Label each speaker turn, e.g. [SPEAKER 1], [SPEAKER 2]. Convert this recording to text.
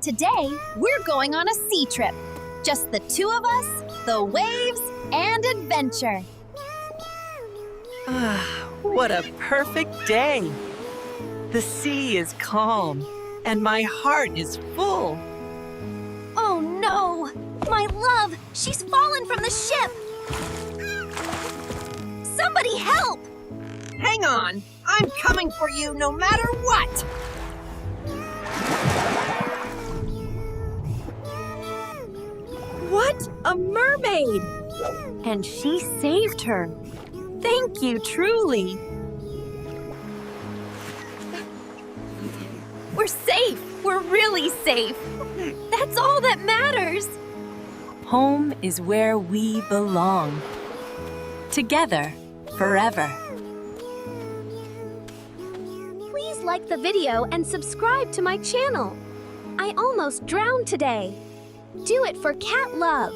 [SPEAKER 1] Today, we're going on a sea trip. Just the two of us, the waves, and adventure.
[SPEAKER 2] What a perfect day. The sea is calm, and my heart is full.
[SPEAKER 1] Oh no! My love! She's fallen from the ship! Somebody help!
[SPEAKER 2] Hang on, I'm coming for you no matter what. What? A mermaid! And she saved her. Thank you, truly.
[SPEAKER 1] We're safe! We're really safe! That's all that matters!
[SPEAKER 2] Home is where we belong. Together, forever.
[SPEAKER 1] Please like the video and subscribe to my channel. I almost drowned today. Do it for cat love.